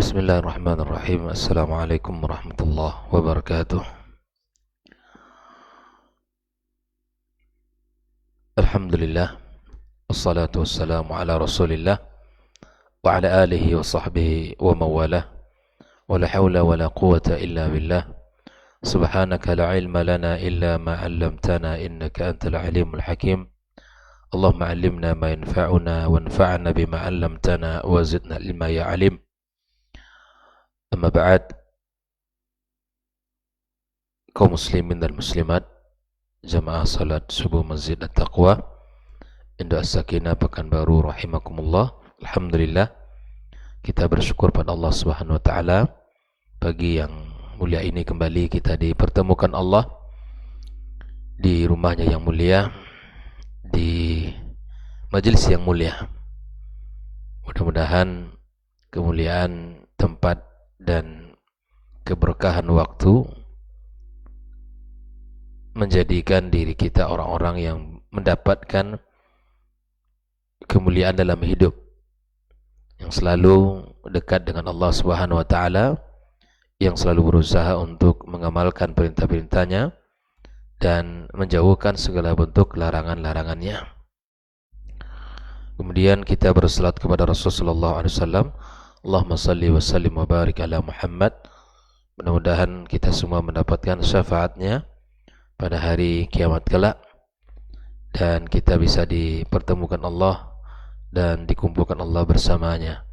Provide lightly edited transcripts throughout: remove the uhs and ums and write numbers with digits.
Bismillahirrahmanirrahim. Assalamualaikum warahmatullahi wabarakatuh. Alhamdulillah, wassalatu wassalamu ala rasulillah wa ala alihi wa sahbihi wa mawalah, wa la hawla wa la quwata illa billah. Subhanaka la ilma lana illa ma 'allamtana innaka antal alimul hakim. Allahumma 'allimna ma yanfa'una wanfa'na bima 'allamtana wa zidna ilma ya 'alim. Amma ba'd, kaum muslimin dan muslimat, jamaah salat subuh Masjid At-Taqwa Induk As-Sakinah Pekanbaru rahimakumullah. Alhamdulillah, kita bersyukur pada Allah Subhanahu wa taala pagi yang mulia ini kembali kita dipertemukan Allah di rumahnya yang mulia, di majelis yang mulia. Mudah-mudahan kemuliaan tempat dan keberkahan waktu menjadikan diri kita orang-orang yang mendapatkan kemuliaan dalam hidup, yang selalu dekat dengan Allah Subhanahu wa taala, yang selalu berusaha untuk mengamalkan perintah-perintahnya dan menjauhkan segala bentuk larangan-larangannya. Kemudian kita bersalat kepada Rasulullah SAW. Allahumma salli wa sallim wa barik ala Muhammad. Mudah-mudahan kita semua mendapatkan syafaatnya pada hari kiamat kelak, dan kita bisa dipertemukan Allah dan dikumpulkan Allah bersamanya.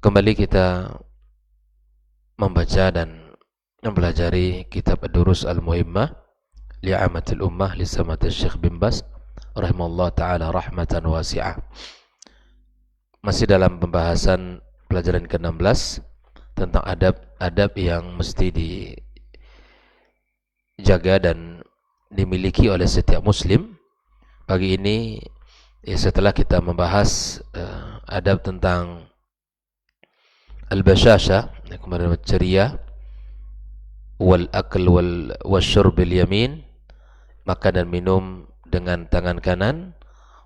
Kembali kita membaca dan mempelajari kitab Ad-Durus Al-Muhimmah li'amatil ummah li Samati Syekh bin Baz rahimahullah ta'ala rahmatan wasi'ah. Masih dalam pembahasan pelajaran ke-16 tentang adab-adab yang mesti dijaga dan dimiliki oleh setiap muslim. Pagi ini setelah kita membahas adab tentang al-bashasha, kemarin ceria, wal akl wal syurb bil yamin, makan dan minum dengan tangan kanan,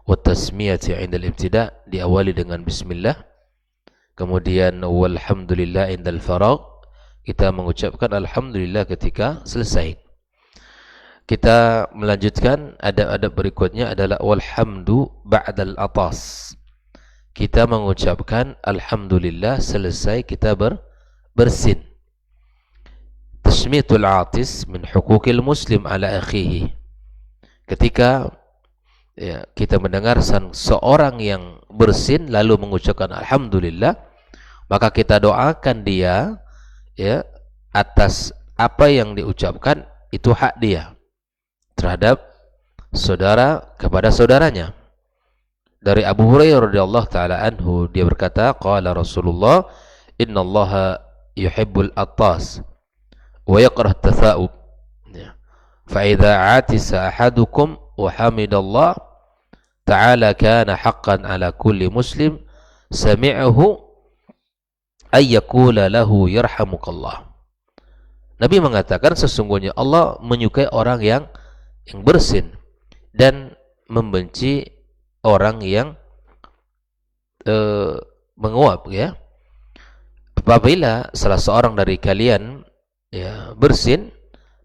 wa tasmiyati 'inda al-ibtida', diawali dengan bismillah. Kemudian walhamdulillah 'inda al-faragh, kita mengucapkan alhamdulillah ketika selesai. Kita melanjutkan adab-adab berikutnya adalah walhamdu ba'da al-atas. Kita mengucapkan alhamdulillah selesai kita bersin. Tashmitul 'atis min huquqil muslim ala akhihi. Ketika kita mendengar seorang yang bersin lalu mengucapkan alhamdulillah, maka kita doakan dia atas apa yang diucapkan, itu hak dia terhadap saudara kepada saudaranya. Dari Abu Hurairah radhiyallahu taala anhu, dia berkata, qala Rasulullah, innallaha yuhibbul attas wa yakrah tatha'ub, fa idza atisa ahadukum wa hamidallah ta'ala kana haqqan ala kulli muslim sami'ahu ay yaqula lahu yarhamukallah. Nabi mengatakan sesungguhnya Allah menyukai orang yang bersin dan membenci orang yang menguap, ya. Apabila salah seorang dari kalian bersin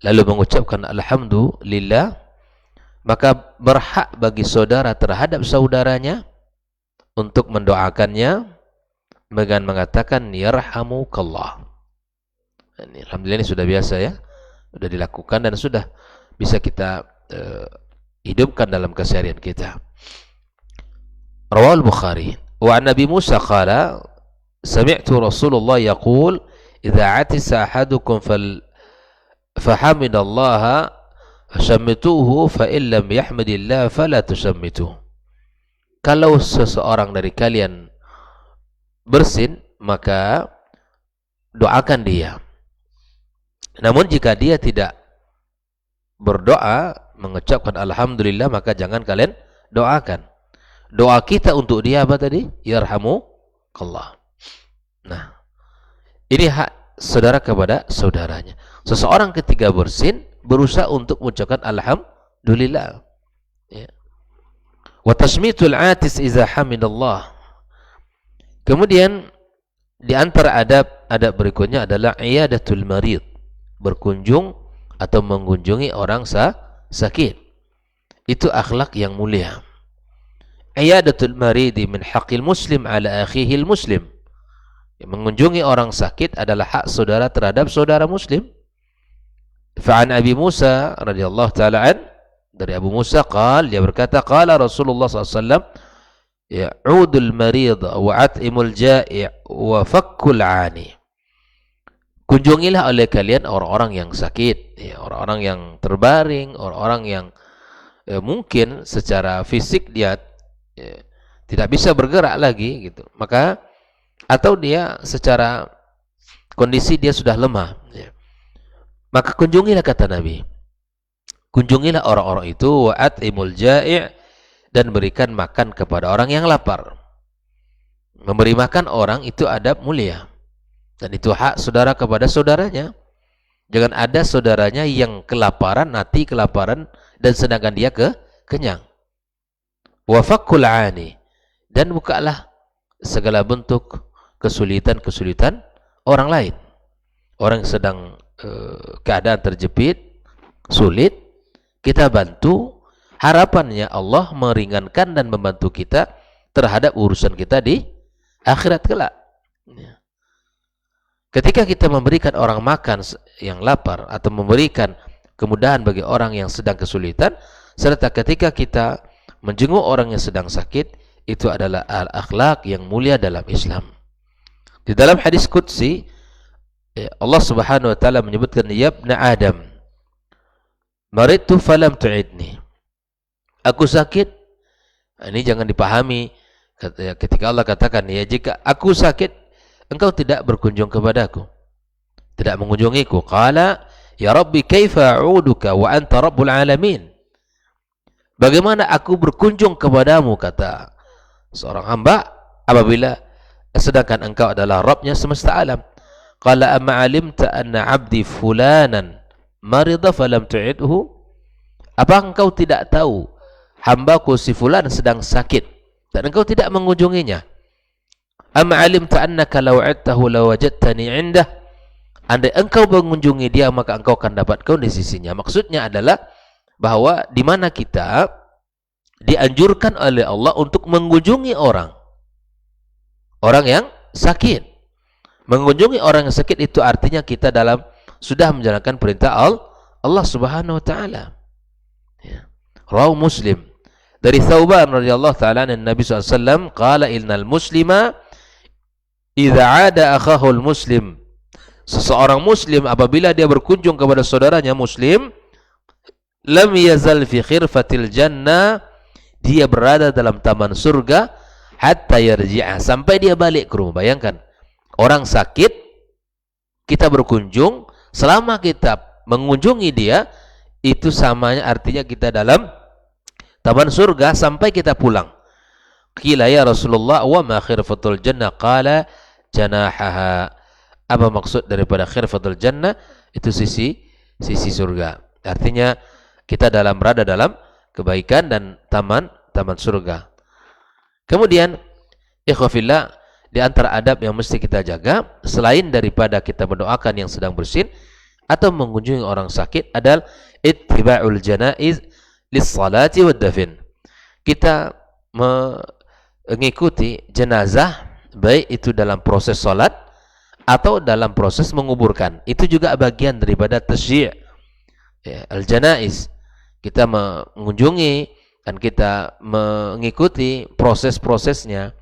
lalu mengucapkan alhamdulillah, maka berhak bagi saudara terhadap saudaranya untuk mendoakannya dengan mengatakan yarhamukallah. Alhamdulillah, ini sudah biasa, ya, sudah dilakukan dan sudah bisa kita hidupkan dalam keseharian kita. Rawal Bukhari wa an Nabi Musa qala sami'tu Rasulullah yaqul idza atisa ahadukum fahamidallaha fashammituhu fa in lam yahmadillah fala tushammituhu. Kalau seseorang dari kalian bersin, maka doakan dia. Namun jika dia tidak berdoa mengucapkan alhamdulillah, maka jangan kalian doakan. Doa kita untuk dia apa tadi? Yarhamukallah. Nah, ini hak saudara kepada saudaranya. Seseorang ketika bersin berusaha untuk mengucapkan alhamdulillah, ya. Wa tasmitul atis iza hamidallah. Kemudian di antara adab berikutnya adalah iyadatul marid, berkunjung atau mengunjungi orang sakit. Itu akhlak yang mulia. Iyadatul maridi min haqqil muslim ala akhihil muslim. Mengunjungi orang sakit adalah hak saudara terhadap saudara muslim. Fa'an Abi Musa radhiyallahu ta'ala an, dari Abu Musa dia berkata qala Rasulullah SAW, ya'udul marid wa at'imul ja'i' wa fakkul 'ani. Kunjungilah oleh kalian orang-orang yang sakit, orang-orang yang terbaring, orang-orang yang mungkin secara fisik dia tidak bisa bergerak lagi gitu. Maka atau dia secara kondisi dia sudah lemah, maka kunjungilah, kata Nabi, kunjungilah orang-orang itu, wa at'imul ja'i', dan berikan makan kepada orang yang lapar. Memberi makan orang itu adab mulia, dan itu hak saudara kepada saudaranya. Jangan ada saudaranya yang kelaparan, mati kelaparan, dan sedangkan dia kenyang. Wa fakkul 'ani, dan bukalah segala bentuk kesulitan-kesulitan orang lain. Orang yang sedang keadaan terjepit, sulit, kita bantu. Harapannya Allah meringankan dan membantu kita terhadap urusan kita di akhirat kelak. Ketika kita memberikan orang makan yang lapar atau memberikan kemudahan bagi orang yang sedang kesulitan, serta ketika kita menjenguk orang yang sedang sakit, itu adalah akhlak yang mulia dalam Islam. Di dalam hadis qudsi, Allah Subhanahu wa taala menyebutkan, ya ibna Adam, maridtu falam tu'idni. Aku sakit. Ini jangan dipahami ketika Allah katakan, ya jika aku sakit engkau tidak berkunjung kepadaku, tidak mengunjungiku. Qala ya Rabbi kaifa a'uduka wa anta rabbul alamin. Bagaimana aku berkunjung kepadamu, kata seorang hamba, apabila sedangkan engkau adalah Rabbnya semesta alam. Qala amma alimta anna abdi fulanan marida falam tu'idhu. Apa engkau tidak tahu hambaku si fulan sedang sakit dan engkau tidak mengunjunginya? Amma alimta annaka law 'adtahu lawajadtani 'indah. Andai engkau mengunjungi dia maka engkau akan dapat kau di sisinya. Maksudnya adalah bahwa di mana kita dianjurkan oleh Allah untuk mengunjungi orang yang sakit. Mengunjungi orang yang sakit itu artinya kita sudah menjalankan perintah Allah Subhanahu wa taala. Rawahu Muslim dari Thauban radhiyallahu taala an Nabi SAW qala innal muslima idza 'ada akhahu al-muslim. Seseorang muslim apabila dia berkunjung kepada saudaranya muslim, lam yazal fi khirfatil jannah, dia berada dalam taman surga hatta yarji'a, sampai dia balik ke rumah. Bayangkan, orang sakit kita berkunjung, selama kita mengunjungi dia itu samanya artinya kita dalam taman surga sampai kita pulang. Qila ya Rasulullah wa ma khirfatul jannah? Qala janahaha. Apa maksud daripada khirfatul jannah? Itu sisi surga. Artinya kita berada dalam kebaikan dan taman surga. Kemudian ikhwafillah, di antara adab yang mesti kita jaga selain daripada kita mendoakan yang sedang bersin atau mengunjungi orang sakit adalah ittiba'ul janaiz lis-salati wad-dafn. Kita mengikuti jenazah baik itu dalam proses salat atau dalam proses menguburkan. Itu juga bagian daripada tasyyi' al-janaiz. Kita mengunjungi dan kita mengikuti proses-prosesnya.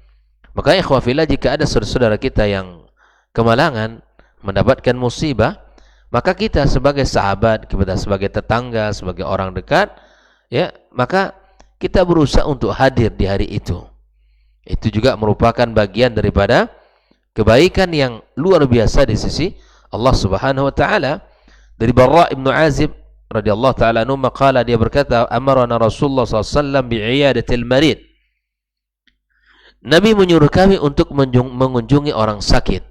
Maka ikhwafillah, jika ada saudara-saudara kita yang kemalangan, mendapatkan musibah, maka kita sebagai sahabat, kita sebagai tetangga, sebagai orang dekat, maka kita berusaha untuk hadir di hari itu. Itu juga merupakan bagian daripada kebaikan yang luar biasa di sisi Allah Subhanahu wa taala. Dari Barra ibnu Azib radhiyallahu taala anhu maqala, dia berkata, amarana Rasulullah SAW bi'iyadatil marid. Nabi menyuruh kami untuk mengunjungi orang sakit,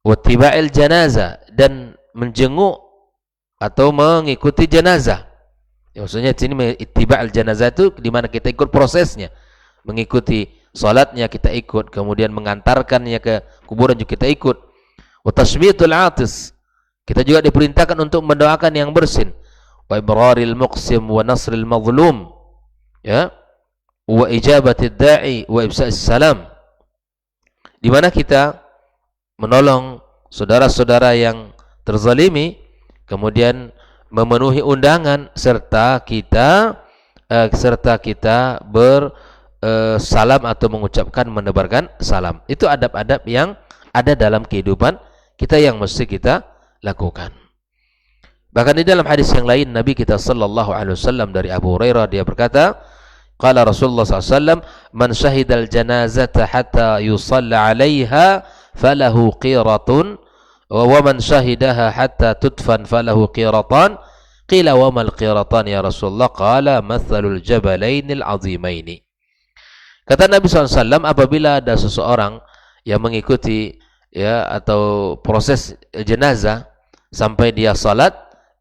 wattiba'il janazah, dan menjenguk atau mengikuti jenazah. Maksudnya di sini ittiba'il janazah itu di mana kita ikut prosesnya, mengikuti salatnya kita ikut, kemudian mengantarkannya ke kuburan juga kita ikut. Wa tasmitul atis, kita juga diperintahkan untuk mendoakan yang bersin. Wa ibraril muqsim wa nasril mazlum, ya, wa ijabatid da'i wa ibsa'is salam, di mana kita menolong saudara-saudara yang terzalimi, kemudian memenuhi undangan, serta kita bersalam atau mengucapkan, menebarkan salam. Itu adab-adab yang ada dalam kehidupan kita yang mesti kita lakukan. Bahkan di dalam hadis yang lain Nabi kita sallallahu alaihi wasallam dari Abu Hurairah, dia berkata, qala Rasulullah sallallahu alaihi wasallam, man syahidal janazata hatta yusalla 'alaiha falahu qiratun wa man syahidaha hatta tudfan falahu qiratan. Qila wa mal qiratan ya Rasulullah? Qala mathalul jabalainil azimaini. Kata Nabi SAW, apabila ada seseorang yang mengikuti, ya, atau proses jenazah sampai dia salat,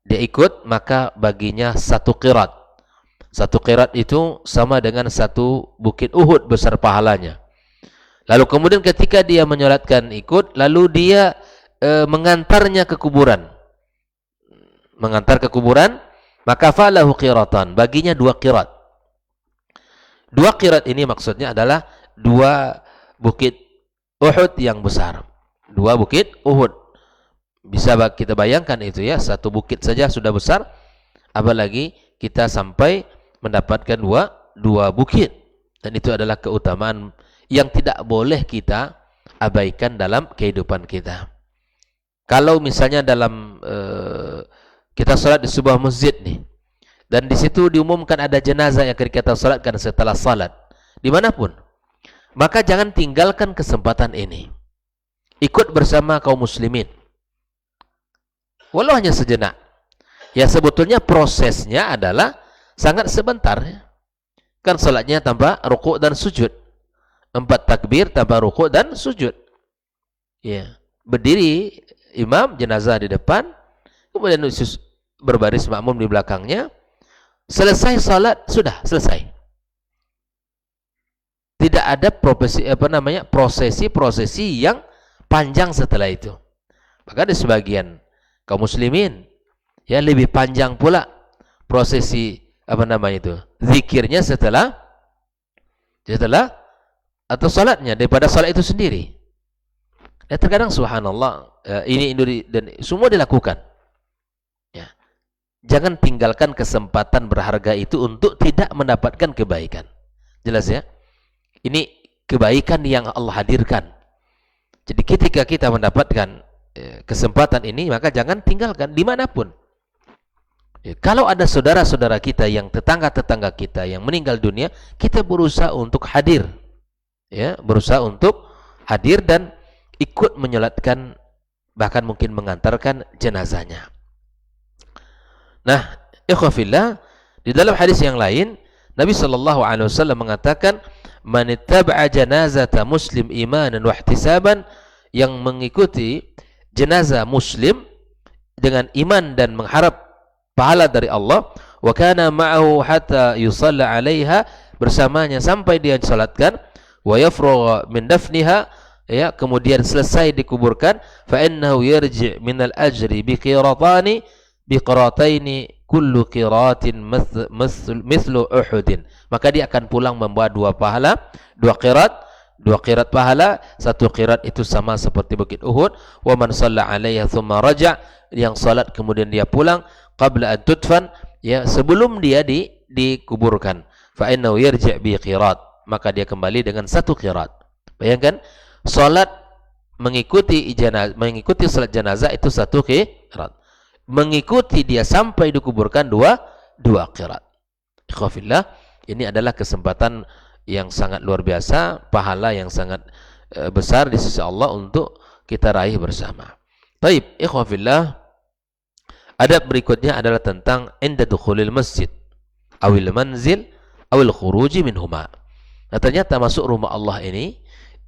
dia ikut, maka baginya satu qirat. Satu qirat itu sama dengan satu bukit Uhud besar pahalanya. Lalu kemudian ketika dia menyolatkan ikut, lalu dia mengantarnya ke kuburan. Mengantar ke kuburan, maka falahu qiratan, baginya 2 qirat. 2 qirat ini maksudnya adalah 2 bukit Uhud yang besar. 2 bukit Uhud. Bisa kita bayangkan itu, ya, satu bukit saja sudah besar, apalagi kita sampai mendapatkan dua bukit. Dan itu adalah keutamaan yang tidak boleh kita abaikan dalam kehidupan kita. Kalau misalnya dalam kita salat di sebuah masjid nih, dan di situ diumumkan ada jenazah yang akan kita salatkan setelah salat, dimanapun, maka jangan tinggalkan kesempatan ini. Ikut bersama kaum muslimin, walau hanya sejenak. Ya, sebetulnya prosesnya adalah sangat sebentar, ya. Kan salatnya tanpa rukuk dan sujud, 4 takbir tanpa rukuk dan sujud, ya. Berdiri imam jenazah di depan, kemudian berbaris makmum di belakangnya. Selesai salat, sudah selesai. Tidak ada prosesi yang panjang setelah itu. Maka di sebagian kaum muslimin, ya, lebih panjang pula prosesi zikirnya setelah atau salatnya daripada salat itu sendiri. Ya, terkadang subhanallah, ini dan semua dilakukan. Ya. Jangan tinggalkan kesempatan berharga itu untuk tidak mendapatkan kebaikan. Jelas, ya? Ini kebaikan yang Allah hadirkan. Jadi ketika kita mendapatkan kesempatan ini, maka jangan tinggalkan dimanapun. Ya, kalau ada saudara-saudara kita yang tetangga-tetangga kita yang meninggal dunia, kita berusaha untuk hadir, ya, berusaha untuk hadir dan ikut menyolatkan, bahkan mungkin mengantarkan jenazahnya. Nah, ikhwafillah, di dalam hadis yang lain Nabi sallallahu alaihi wasallam mengatakan, man ittaba'a janazata muslim imanan wa ihtisaban, yang mengikuti jenazah muslim dengan iman dan mengharap pahala dari Allah, wa kana ma'ahu hatta yusalla 'alaiha, bersamanya sampai dia disalatkan, wa yafrugha min dafniha, ya, kemudian selesai dikuburkan, fa innahu yarji' minal ajri bi qiratani bi qirataini kullu qiratin mithlu Uhudin, maka dia akan pulang membawa 2 pahala, 2 qirat pahala. 1 qirat itu sama seperti bukit Uhud. Wa man shalla 'alaiha thumma raja', yang salat kemudian dia pulang, qabla an tudfan, ya, sebelum dia dikuburkan, fa innahu yarji' bi qirat, maka dia kembali dengan 1 qirat. Bayangkan, salat mengikuti salat jenazah itu 1 qirat. Mengikuti dia sampai dikuburkan 2 qirat. Ikhwafillah, ini adalah kesempatan yang sangat luar biasa, pahala yang sangat besar di sisi Allah untuk kita raih bersama. Baik, ikhwafillah, adab berikutnya adalah tentang inda dukhulil masjid awil manzil awil khuruji minhuma. Nah, ternyata masuk rumah Allah ini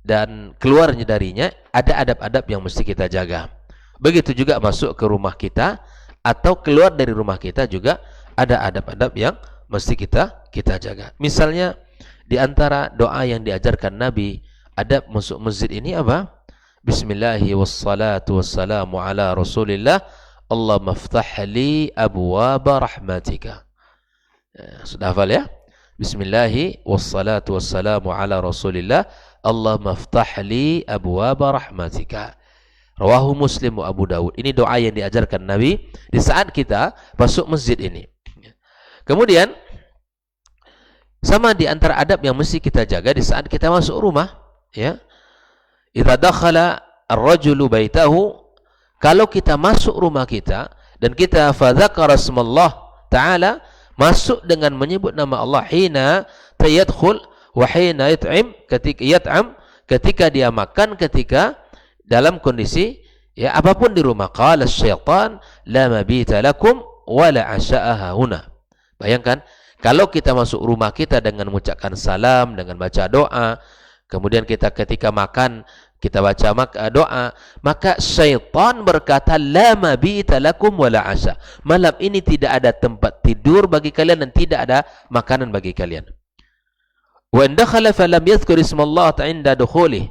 dan keluarnya darinya ada adab-adab yang mesti kita jaga. Begitu juga masuk ke rumah kita atau keluar dari rumah kita juga ada adab-adab yang mesti kita jaga. Misalnya di antara doa yang diajarkan Nabi, adab masuk masjid ini apa? Bismillahi wassalatu wassalamu ala Rasulillah. Allahumma ftah li abwaba rahmatika. Sudah hafal ya? Bismillahi wassalatu wassalamu ala Rasulillah. Allahumma ftah li abwaba rahmatika. Rawahu Muslim wa Abu Dawud. Ini doa yang diajarkan Nabi di saat kita masuk masjid ini. Kemudian sama di antara adab yang mesti kita jaga di saat kita masuk rumah, ya. Idza dakhala ar-rajulu baitahu, kalau kita masuk rumah kita dan kita fa dzakara ismallah taala, masuk dengan menyebut nama Allah, hina tayadkhul wa hina yat'im, ketika dia makan, ketika dalam kondisi ya apapun di rumah. Qala syaitan la mabita lakum wa la asha'aha huna. Bayangkan kalau kita masuk rumah kita dengan mengucapkan salam, dengan baca doa, kemudian kita ketika makan kita baca doa, maka syaitan berkata la mabita lakum wala asya. Malam ini tidak ada tempat tidur bagi kalian dan tidak ada makanan bagi kalian. Wa in dakhala falam yadhkur ismallah 'inda dukhulih.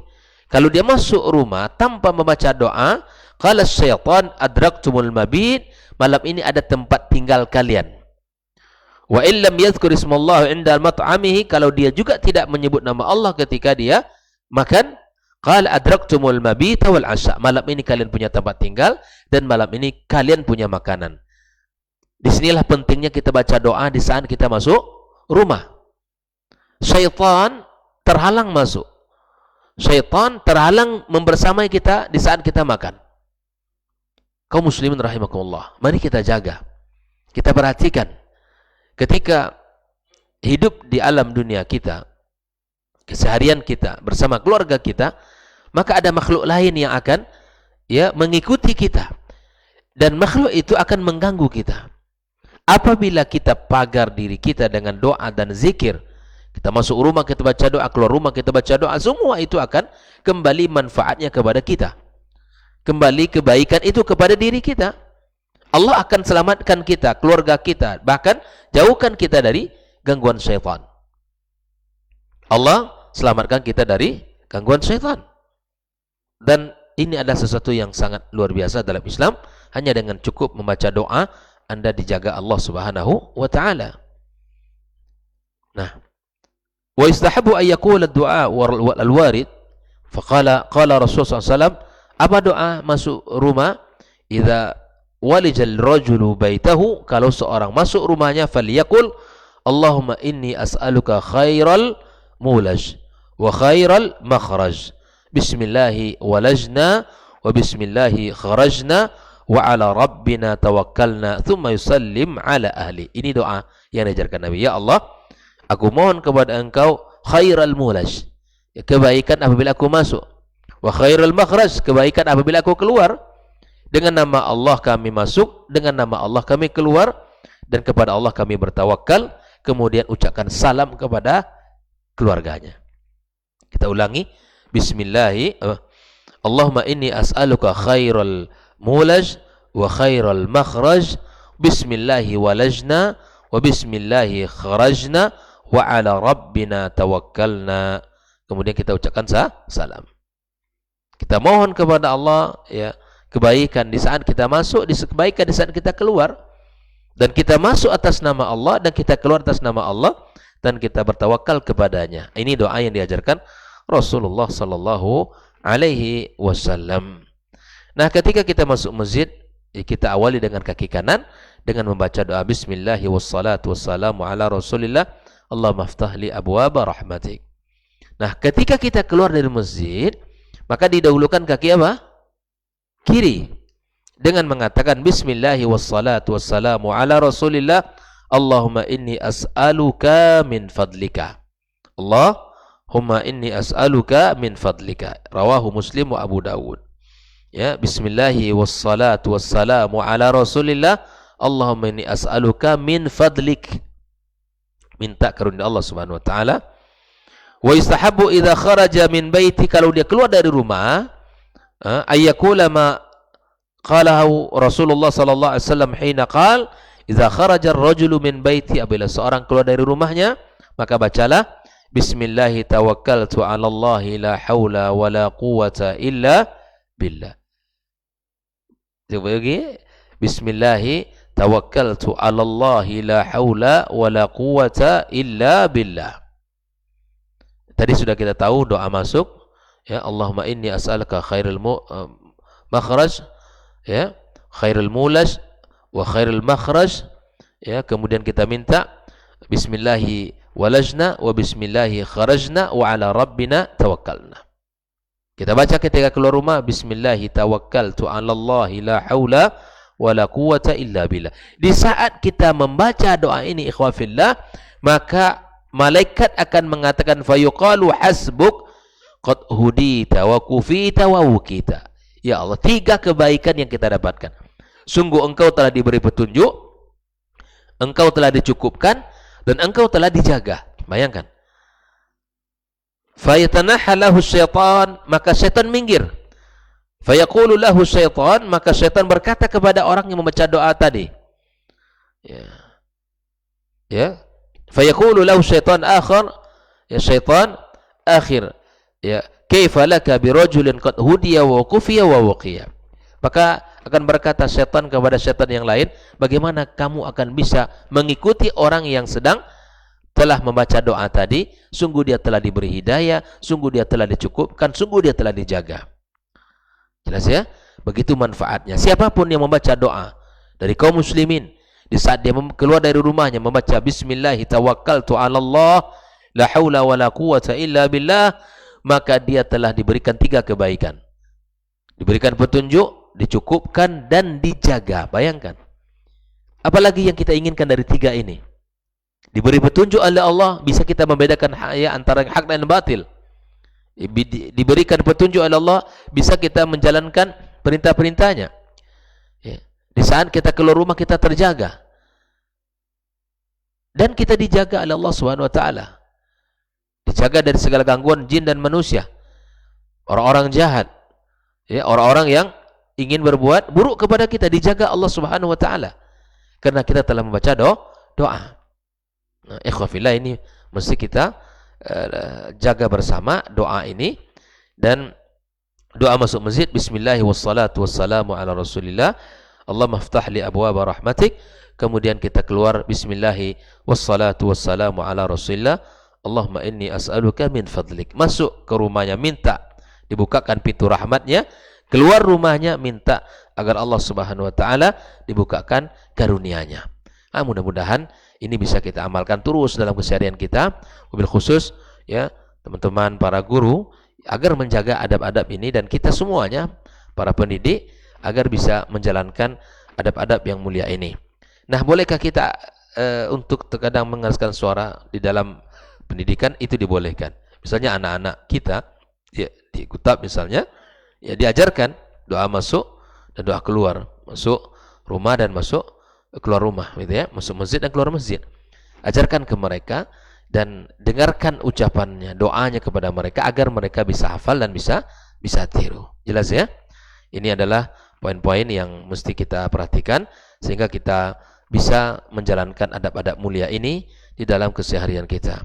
Kalau dia masuk rumah tanpa membaca doa, qala syaitan adraktumul mabit, malam ini ada tempat tinggal kalian. Wa illam yadhkur ismallah 'inda mat'amihi, kalau dia juga tidak menyebut nama Allah ketika dia makan, qala adraktumul mabita wal 'asha, malam ini kalian punya tempat tinggal dan malam ini kalian punya makanan. Disinilah pentingnya kita baca doa di saat kita masuk rumah. Syaitan terhalang masuk. Syaitan terhalang membersamai kita di saat kita makan. Kaum muslimin rahimakumullah, mari kita jaga. Kita perhatikan ketika hidup di alam dunia kita, keseharian kita bersama keluarga kita, maka ada makhluk lain yang akan ya mengikuti kita, dan makhluk itu akan mengganggu kita. Apabila kita pagar diri kita dengan doa dan zikir, kita masuk rumah kita baca doa, keluar rumah kita baca doa, semua itu akan kembali manfaatnya kepada kita, kembali kebaikan itu kepada diri kita. Allah akan selamatkan kita, keluarga kita, bahkan jauhkan kita dari gangguan syaitan. Allah selamatkan kita dari gangguan syaitan. Dan ini adalah sesuatu yang sangat luar biasa dalam Islam. Hanya dengan cukup membaca doa, Anda dijaga Allah Subhanahu wa taala. Nah, wa istahabu ay yaqula ad-du'a wal warid. Faqala Rasulullah SAW, apa doa masuk rumah? Idza walijal rajulu baitahu, kalau seorang masuk rumahnya, falyaqul Allahumma inni as'aluka khairal mulaj wa khairal makhraj, bismillahi walajna wa bismillahi kharajna wa ala rabbina tawakkalna thumma yusallim ala ahli. Ini doa yang diajarkan Nabi. Ya Allah, aku mohon kepada engkau khairal mulaj, kebaikan apabila aku masuk, wa khairal makhraj, kebaikan apabila aku keluar. Dengan nama Allah kami masuk, dengan nama Allah kami keluar, dan kepada Allah kami bertawakal. Kemudian ucapkan salam kepada keluarganya. Kita ulangi. Bismillahi Allahumma inni as'aluka khairal mulaj wa khairal makhraj, bismillahi walajna wa bismillahi kharajna wa ala rabbina tawakkalna. Kemudian kita ucapkan salam. Kita mohon kepada Allah ya kebaikan di saat kita masuk, kebaikan di saat kita keluar, dan kita masuk atas nama Allah dan kita keluar atas nama Allah, dan kita bertawakal kepadanya. Ini doa yang diajarkan Rasulullah sallallahu alaihi wasallam. Nah, ketika kita masuk masjid, kita awali dengan kaki kanan dengan membaca doa bismillahi wassalatu wassalamu ala Rasulillah, Allahumma ftah li abwaba rahmatik. Nah, ketika kita keluar dari masjid, maka didahulukan kaki apa? Kiri, dengan mengatakan bismillahi wassalatu wassalamu ala Rasulillah, Allahumma inni as'aluka min fadlika. Allahumma inni as'aluka min fadlika. Rawahu Muslim wa Abu Dawud. Ya, bismillahi wassalatu wassalamu ala Rasulillah, Allahumma inni as'aluka min fadlik. Minta karunia Allah Subhanahu wa taala. Wa istahabbu idza kharaja min baiti, kalau dia keluar dari rumah, ayyakula ma qalahu Rasulullah sallallahu alaihi wasallam hina qala idza kharaja ar-rajulu min baiti, apabila seorang keluar dari rumahnya, maka bacalah bismillahi tawakkaltu 'ala Allah la haula wala quwwata illa billah. Coba lagi. Bismillahi tawakkaltu 'ala Allahi la haula wa la quwwata illa billah. Tadi sudah kita tahu doa masuk, ya, Allahumma inni as'aluka khairul makhraj, ya, khairul mulaj wa khairul makhraj, ya, kemudian kita minta bismillahi walajna wa bismillahi kharajna wa ala rabbina tawakkalna. Kita baca ketika keluar rumah, bismillahi tawakkaltu 'ala Allahi la haula wa la quwwata illa billah. Di saat kita membaca doa ini ikhwah fillah, maka malaikat akan mengatakan fayuqalu hasbuk qad hudita wa kufita wa wukita. Ya Allah, 3 kebaikan yang kita dapatkan. Sungguh engkau telah diberi petunjuk, engkau telah dicukupkan, dan engkau telah dijaga. Bayangkan. Fayatanaha lahu syaitan, maka syaitan minggir. Fayaqulu lahu syaitan, maka syaitan berkata kepada orang yang membaca doa tadi. Ya. Ya. Fayaqulu lahu syaitan akhar, ya syaitan akhir. Ya, kaifa laka birajulin qad hudiya wa kufiya wa waqiya. Maka akan berkata syaitan kepada syaitan yang lain, bagaimana kamu akan bisa mengikuti orang yang sedang telah membaca doa tadi? Sungguh dia telah diberi hidayah, sungguh dia telah dicukupkan, sungguh dia telah dijaga. Jelas ya? Begitu manfaatnya. Siapapun yang membaca doa dari kaum muslimin, di saat dia keluar dari rumahnya membaca bismillahi tawakkaltu 'ala Allah la haula wa la quwwata illa billah, maka dia telah diberikan 3 kebaikan. Diberikan petunjuk, dicukupkan, dan dijaga. Bayangkan. Apalagi yang kita inginkan dari 3 ini? Diberi petunjuk oleh Allah, bisa kita membedakan antara hak dan batil. Diberikan petunjuk oleh Allah, bisa kita menjalankan perintah-perintahnya. Ya. Di saat kita keluar rumah, kita terjaga. Dan kita dijaga oleh Allah Subhanahu wa taala. Dijaga dari segala gangguan jin dan manusia. Orang-orang jahat, ya, orang-orang yang ingin berbuat buruk kepada kita, dijaga Allah Subhanahu wa taala. Karena kita telah membaca doa. Nah, ikhwah fillah, ini mesti kita jaga bersama doa ini. Dan doa masuk masjid, bismillahi wassalatu wassalamu ala rasulillah, Allahumma ftah li abwaba rahmatik. Kemudian kita keluar, bismillahi wassalatu wassalamu ala rasulillah, Allahumma inni as'aluka min fadlik. Masuk ke rumahnya, minta dibukakan pintu rahmatnya. Keluar rumahnya, minta agar Allah Subhanahu wa taala dibukakan karunia-Nya. Mudah-mudahan ini bisa kita amalkan terus dalam keseharian kita, wabil khusus ya teman-teman para guru, agar menjaga adab-adab ini, dan kita semuanya para pendidik agar bisa menjalankan adab-adab yang mulia ini. Nah, bolehkah kita untuk terkadang mengeraskan suara di dalam pendidikan? Itu dibolehkan. Misalnya anak-anak kita ya, di kutab misalnya, ya diajarkan doa masuk dan doa keluar, masuk rumah dan masuk keluar rumah, gitu ya, masuk masjid dan keluar masjid. Ajarkan ke mereka dan dengarkan ucapannya, doanya kepada mereka, agar mereka bisa hafal dan bisa tiru. Jelas ya? Ini adalah poin-poin yang mesti kita perhatikan sehingga kita bisa menjalankan adab-adab mulia ini di dalam keseharian kita.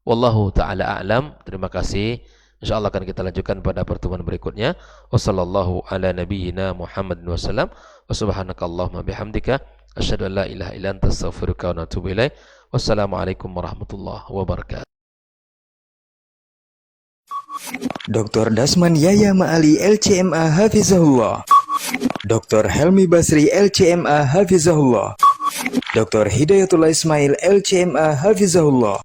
Wallahu ta'ala a'lam. Terima kasih. InsyaAllah akan kita lanjutkan pada pertemuan berikutnya. Wassallallahu ala nabiyyina Muhammadin wasallam. Wasubhanakallahumma bihamdika asyhadu an la ilaha illa anta astaghfiruka wa atubu ilaik. Wassalamualaikum warahmatullahi wabarakatuh. Dr. Dasman Yaya Ma'ali LCMA Hafizahullah, Dr. Helmi Basri LCMA Hafizahullah, Dr. Hidayatullah Ismail LCMA Hafizahullah.